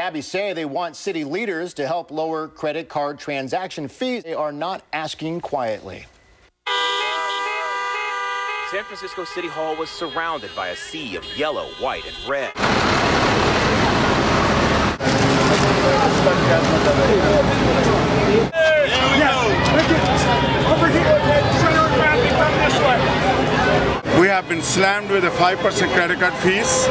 cabbies say they want city leaders to help lower credit card transaction fees. They are not asking quietly. San Francisco City Hall was surrounded by a sea of yellow, white, and red. We have been slammed with a 5% credit card fees.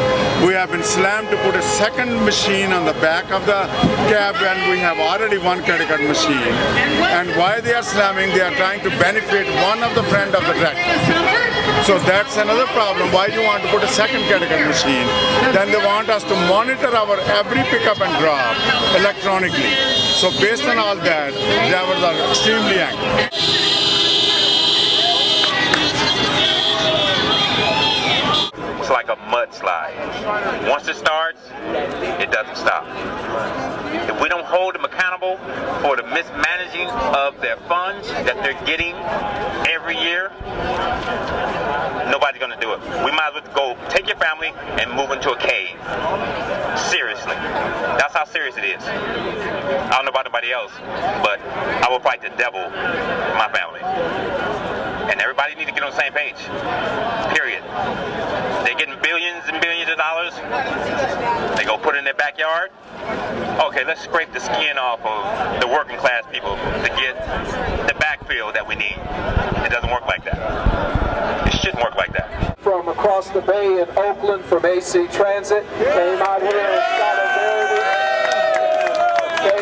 We have been slammed to put a second machine on the back of the cab when we have already one credit card machine. And why they are slamming, they are trying to benefit one of the friend of the director. So that's another problem. Why do you want to put a second credit card machine? Then they want us to monitor our every pickup and drop electronically. So based on all that, drivers are extremely angry. It's like a mudslide. Once it starts, it doesn't stop. If we don't hold them accountable for the mismanaging of their funds that they're getting every year, nobody's going to do it. We might as well go take your family and move into a cave. Seriously. That's how serious it is. I don't know about anybody else, but I will fight the devil in my family. And everybody needs to get on the same page. Period. They're getting billions and billions of dollars. They go put it in their backyard. Okay, let's scrape the skin off of the working class people to get the backfill that we need. It doesn't work like that. It shouldn't work like that. From across the bay in Oakland from AC Transit, came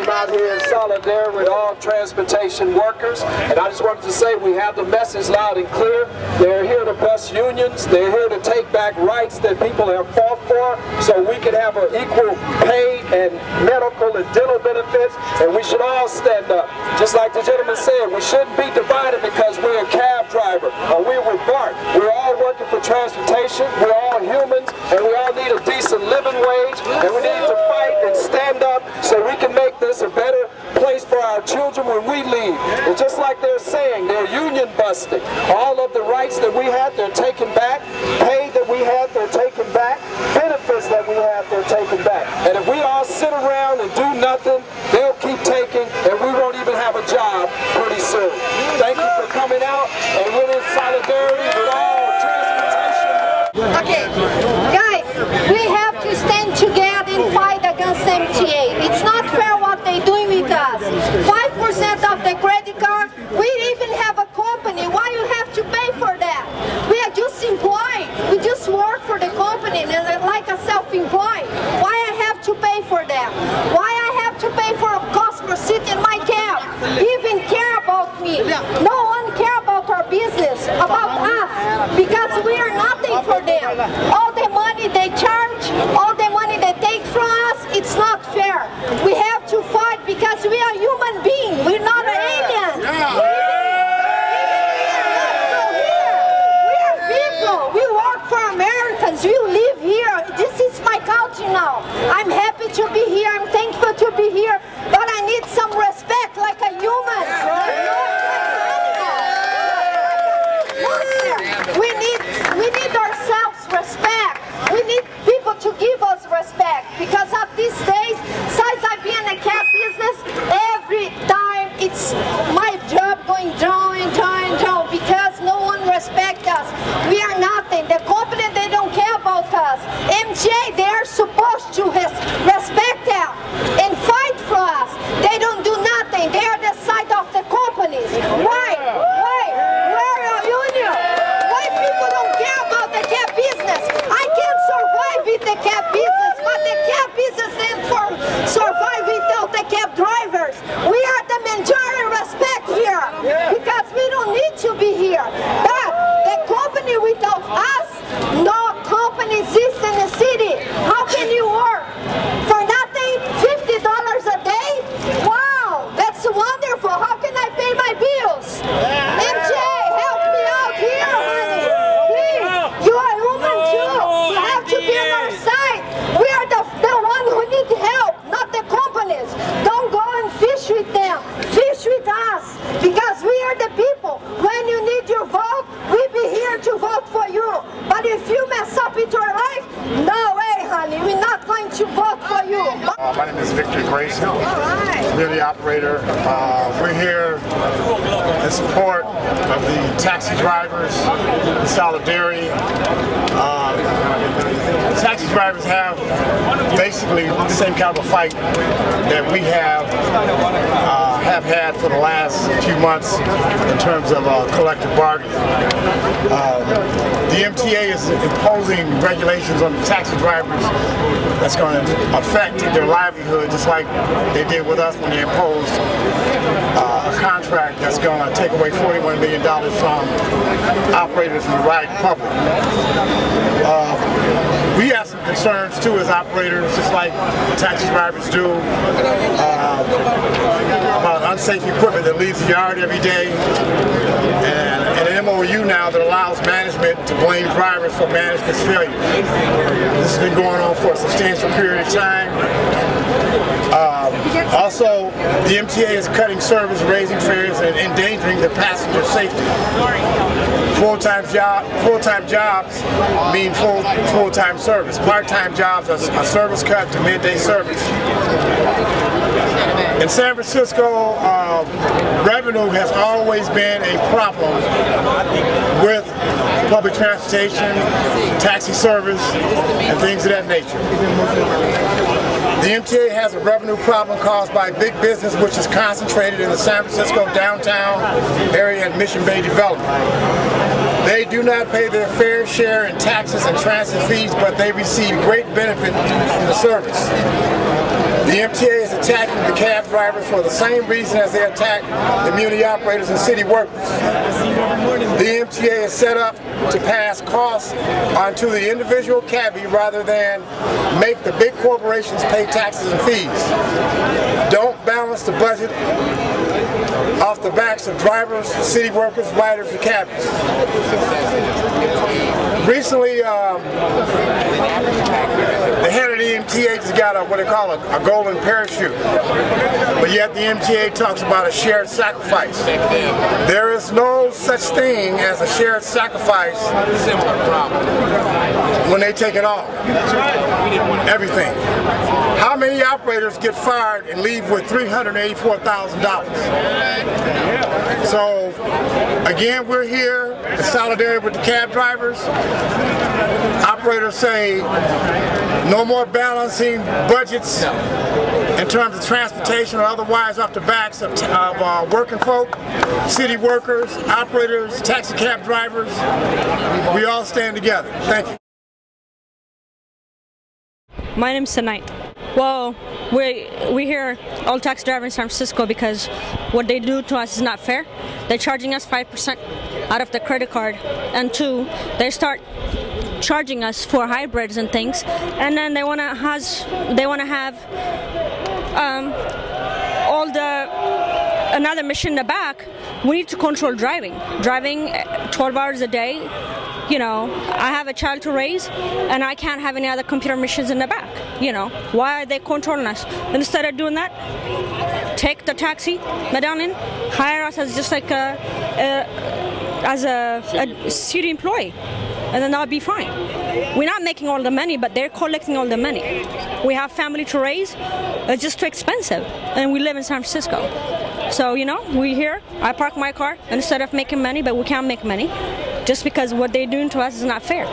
out here in solidarity with all transportation workers. And I just wanted to say we have the message loud and clear. They're here to bust unions. They're here to take back rights that people have fought for so we can have an equal pay and medical and dental benefits. And we should all stand up. Just like the gentleman said, we shouldn't be divided because we're a cab driver or we're with BART. We're all working for transportation. We're all humans and we all need a decent living wage. And we need to fight and stand up so we can make this a better place for our children when we leave. And just like they're saying, they're union busting. All of the rights that we had, they're taking back. Pay that we had, they're taking back. Benefits that we have, they're taking back. And if we all sit around and do nothing, they'll keep taking and we won't even have a job pretty soon. Thank you for coming out and we're in solidarity with all transportation. Okay, guys, we have to stand together and fight against MTA. It's not fair what they're doing with us. 5% of the credit card, we even have a company. Why you have to pay for that? We are just employed. We just work for the company and like a self-employed. Why I have to pay for that? Why I have to pay for a customer sit in my cab? Even care about me. No one care about our business, about us, because we are nothing for them. All the money they charge, all the money they take from us, it's not fair. We have to fight because we are human beings. We're not an alien. We are people. We work for Americans. We live here. This is my country now. I'm happy to be here. I'm thankful to be here. But I need some respect like a human. We need ourselves respect. We need people to give us respect because of these days, since I've been in the cab business, every time it's my job going down and down and down because no one respects us. We are nothing. The company, they don't care about us. MJ, they are supposed to respect us and fight for us. They don't do nothing. They are the side of the companies. Why? Why? Where are union? Why people don't care about the cab business? I can survive with the cab business, but the cab business didn't survive without the cab drivers. We are the majority respect here because we don't need to be here. But the company without us, no company exists in the city. How can My name is Victor Grayson, community operator. We're here in support of the taxi drivers in solidarity. Taxi drivers have basically the same kind of a fight that we have had for the last few months in terms of collective bargaining. The MTA is imposing regulations on the taxi drivers that's going to affect their livelihood, just like they did with us when they imposed a contract that's going to take away $41 million from operators in the riding public. We have some concerns too as operators, just like taxi drivers do, about unsafe equipment that leaves the yard every day, and an MOU now that allows management to blame drivers for management's failures. This has been going on for a substantial period of time. Also, the MTA is cutting service, raising fares, and endangering the passenger safety. Full-time jobs mean full-time service. Part-time jobs are service cut to midday service. In San Francisco, revenue has always been a problem with public transportation, taxi service, and things of that nature. The MTA has a revenue problem caused by big business, which is concentrated in the San Francisco downtown area and Mission Bay development. They do not pay their fair share in taxes and transit fees, but they receive great benefit from the service. The MTA is attacking the cab drivers for the same reason as they attack the community operators and city workers. The MTA is set up to pass costs onto the individual cabbie rather than make the big corporations pay taxes and fees. Don't balance the budget off the backs of drivers, city workers, riders, and cabbies. Recently, the head of the MTA just got what they call a golden parachute, but yet the MTA talks about a shared sacrifice. There is no such thing as a shared sacrifice when they take it all. Everything. How many operators get fired and leave with $384,000? So, again, we're here in solidarity with the cab drivers. Operators say no more balancing budgets in terms of transportation or otherwise off the backs of working folk, city workers, operators, taxi cab drivers. We all stand together. Thank you. My name's Sanait. Well, we hear all taxi drivers in San Francisco because what they do to us is not fair. They're charging us 5% out of the credit card, and 2, they start charging us for hybrids and things, and then they want to have another mission in the back. We need to control driving 12 hours a day. You know, I have a child to raise, and I can't have any other computer machines in the back. You know, why are they controlling us? Instead of doing that, take the taxi medallion, hire us as just like a city employee, and then that'll be fine. We're not making all the money, but they're collecting all the money. We have family to raise. It's just too expensive, and we live in San Francisco. So, you know, we're here. I park my car instead of making money, but we can't make money just because what they're doing to us is not fair.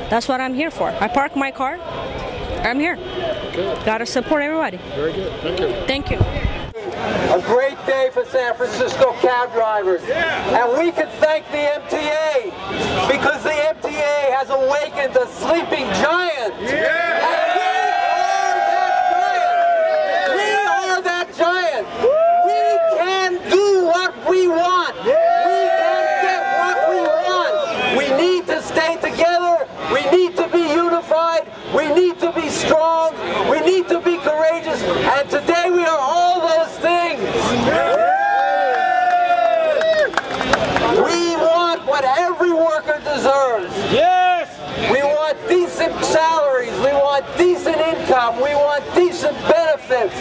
That's what I'm here for. I park my car. I'm here. Good. Gotta support everybody. Very good. Thank you. Thank you. A great day for San Francisco cab drivers. And we can thank the MTA because the MTA has awakened a sleeping giant. And we are that giant. We can do what we want. We can get what we want. We need to stay together. We need to be unified. We need to be strong. We need to be courageous. And today we are all those things. We want what every worker deserves. Yes! We want decent salaries. We want decent income. We want decent benefits.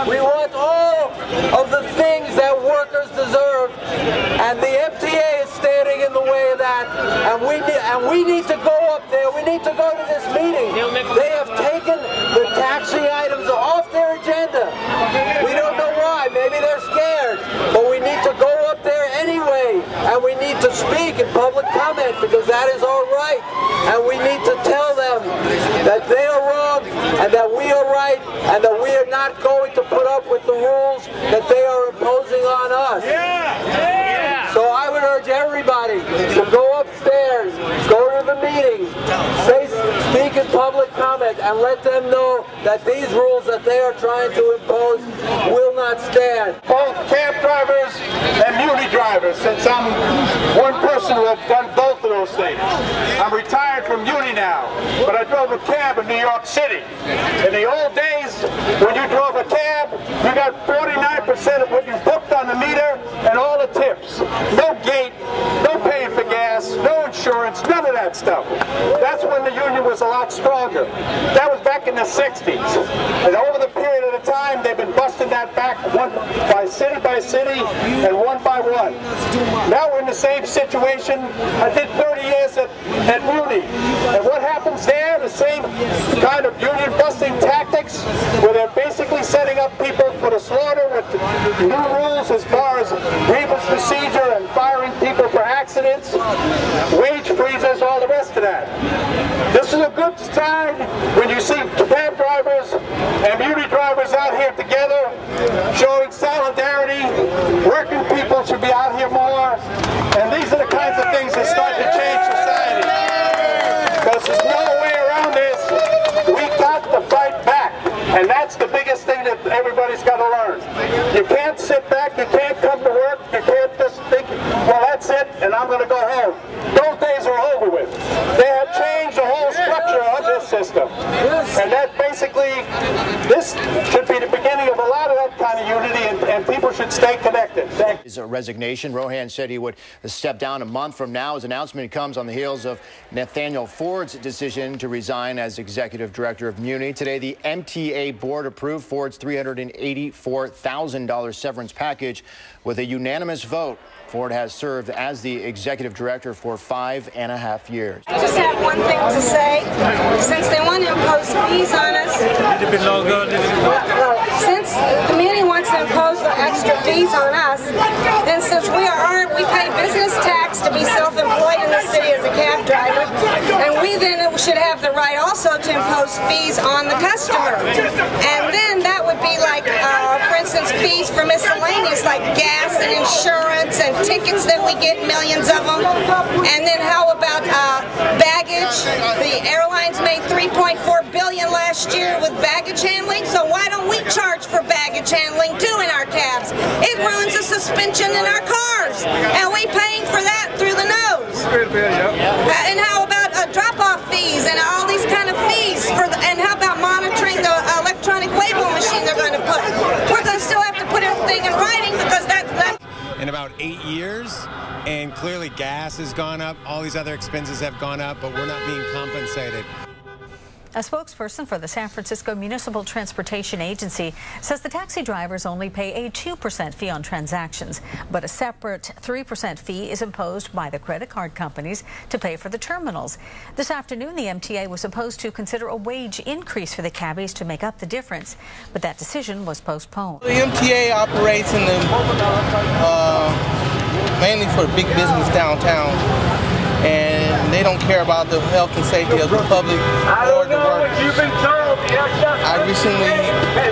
We want all of the things that workers deserve. And the MTA is standing standing in the way of that, and we need to go up there. We need to go to this meeting. They have taken the taxi items off their agenda. We don't know why. Maybe they're scared, but we need to go up there anyway, and we need to speak in public comment because that is our right, and we need to tell them that they are wrong and that we are right, and that we are not going to put up with the rules that they are imposing on us. So I would urge everybody to go upstairs, go to the meetings, speak in public comment, and let them know that these rules that they are trying to impose will not stand. Both cab drivers and Muni drivers, since I'm one person who has done both of those things. I'm retired from Muni now, but I drove a cab in New York City. In the old days, when you drove a cab, you got 49% of what you booked on the meter and all the tips. No gate, no paying for gas, no insurance, none of that stuff. That's when the union was a lot stronger. That was back in the 60s. And over the period of the time, they've been busting that back one by city and one by one. Now we're in the same situation. I did 30 years at Muni. And what happens there? The same kind of union busting tactics where they're basically setting up people for the slaughter with new rules as far as grievance procedure and firing people for accidents, wage freezes, all the rest of that. This is a good sign when you see cab drivers and Muni drivers out here together showing solidarity. Working people should be out here more, and these are the kinds of things that start to change society. Because there's no way around this. We got to fight back, and that's the biggest thing that everybody's got to learn. You can't sit back, you can't come to work, you can't just think, well, that's it, and I'm going to go home. Those days are over with. They have changed the whole structure of this system. And that basically, this should be the beginning of a lot of that kind of unity, and people should stay connected. His resignation. Rohan said he would step down a month from now. His announcement comes on the heels of Nathaniel Ford's decision to resign as executive director of Muni. Today, the MTA board approved Ford's $384,000 severance package with a unanimous vote. Ford has served as the executive director for 5.5 years. I just have one thing to say. Since they want to impose fees on us, since the Muni wants to impose the extra fees on us, then since we pay business tax to be self-employed in the city as a cab driver, and we then should have the right also to impose fees on the customer. And then that would be like, for instance, fees for miscellaneous like gas and insurance and tickets that we get, millions of them. And then how about baggage? The airlines made $3.4 billion last year with baggage handling, so why don't we charge for baggage handling too in our cabs? It ruins the suspension in our cars, and we paying for that through the nose. And how about drop-off fees and all these kind of fees and how about monitoring the electronic weighable machine they're going to put? We're going to still have to put everything in writing because that's in about 8 years, and clearly gas has gone up, all these other expenses have gone up, but we're not being compensated. A spokesperson for the San Francisco Municipal Transportation Agency says the taxi drivers only pay a 2% fee on transactions, but a separate 3% fee is imposed by the credit card companies to pay for the terminals. This afternoon, the MTA was supposed to consider a wage increase for the cabbies to make up the difference, but that decision was postponed. The MTA operates in the mainly for the big business downtown, and they don't care about the health and safety of the public or the workers. I recently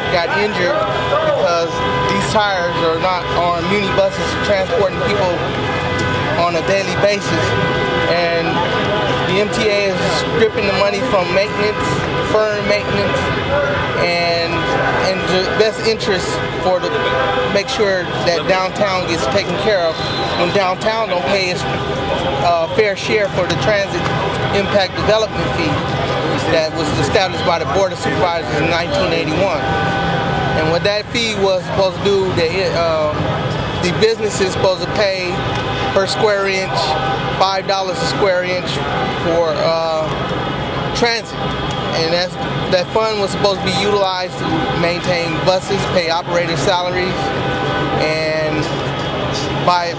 got injured because these tires are not on Muni buses transporting people on a daily basis, and the MTA is stripping the money from maintenance, deferring maintenance, and in the best interest for to make sure that downtown gets taken care of when downtown don't pay its fair share for the transit impact development fee that was established by the Board of Supervisors in 1981. And what that fee was supposed to do, the business is supposed to pay per square inch, $5 a square inch for transit. And that fund was supposed to be utilized to maintain buses, pay operator salaries, and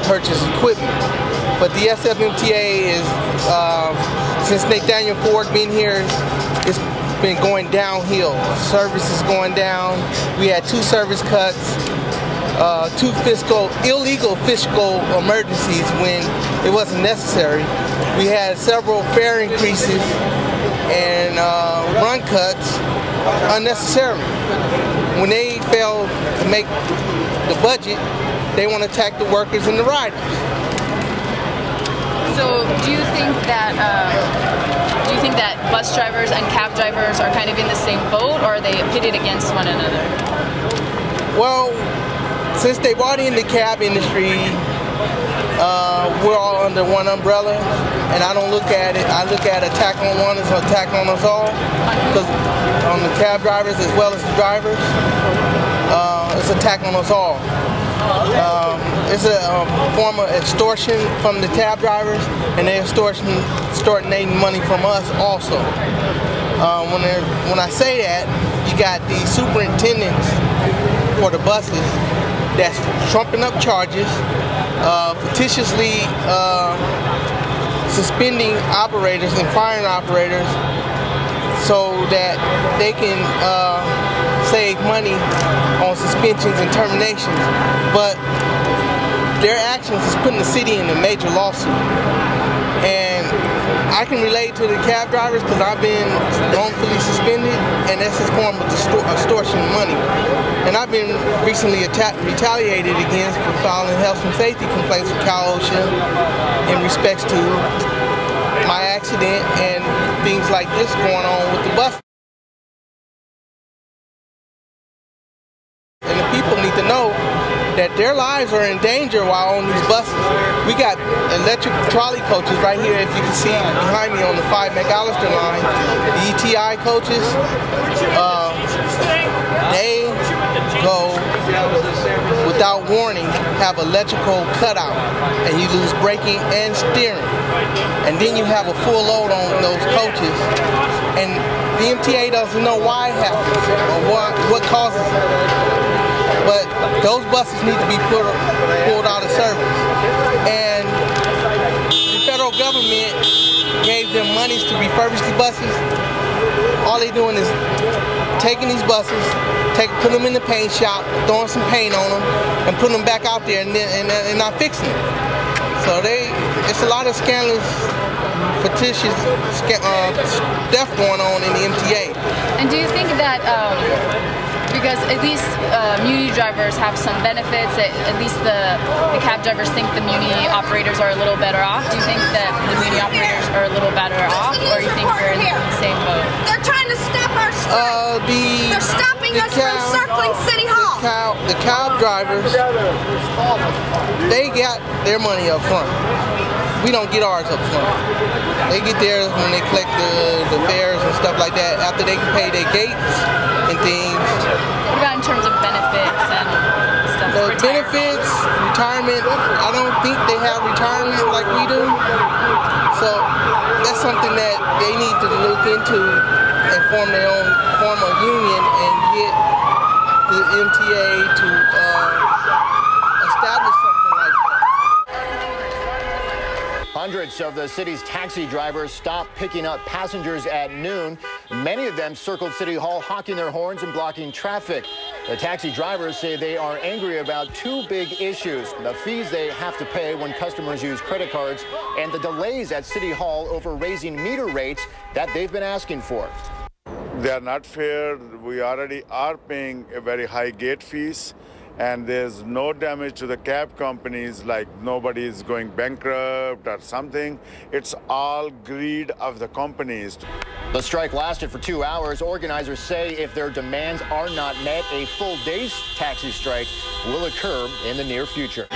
purchase equipment. But the SF MTA is, since Nathaniel Ford been here, it's been going downhill. Service is going down. We had 2 service cuts, 2 illegal fiscal emergencies when it wasn't necessary. We had several fare increases and run cuts unnecessarily. When they fail to make the budget, they want to attack the workers and the riders. So do you think that bus drivers and cab drivers are kind of in the same boat, or are they pitted against one another? Well, since they brought in the cab industry, we're all under one umbrella, and I don't look at it. I look at attack on one as an attack on us all, because on the cab drivers as well as the drivers, it's an attack on us all. It's a form of extortion from the cab drivers, and they're extorting money from us also. When I say that, you got the superintendents for the buses that's trumping up charges, fictitiously suspending operators and firing operators so that they can save money on suspensions and terminations. But their actions is putting the city in a major lawsuit. And I can relate to the cab drivers because I've been wrongfully suspended, and that's a form of extortion of money. And I've been recently retaliated against for filing health and safety complaints with Cal OSHA in respects to my accident and things like this going on with the bus. And the people need to know that their lives are in danger while on these buses. We got electric trolley coaches right here, if you can see behind me on the 5 McAllister line. The ETI coaches, they go without warning, have electrical cutout, and you lose braking and steering. And then you have a full load on those coaches, and the MTA doesn't know why it happens or what causes it. But those buses need to be pulled out of service. And the federal government gave them monies to refurbish the buses. All they're doing is taking these buses, put them in the paint shop, throwing some paint on them, and putting them back out there and not fixing them. So it's a lot of scandalous, fictitious stuff going on in the MTA. And do you think that because at least Muni drivers have some benefits, at least the cab drivers think the Muni operators are a little better off? Do you think that the Muni operators are a little better off, or you think we're in the same boat? They're trying to stop our strike. They're stopping us from circling City Hall. The cab drivers, they got their money up front. We don't get ours up front. They get theirs when they collect the fares and stuff like that, after they can pay their gates and things. What about in terms of benefits and stuff? Benefits, retirement, I don't think they have retirement like we do. So that's something that they need to look into and form their own form of union and get the MTA to establish something like that. Hundreds of the city's taxi drivers stopped picking up passengers at noon. Many of them circled City Hall, honking their horns and blocking traffic. The taxi drivers say they are angry about 2 big issues: the fees they have to pay when customers use credit cards, and the delays at City Hall over raising meter rates that they've been asking for. They are not fair. We already are paying a very high gate fees, and there's no damage to the cab companies, like nobody is going bankrupt or something. It's all greed of the companies. The strike lasted for 2 hours. Organizers say if their demands are not met, a full day's taxi strike will occur in the near future.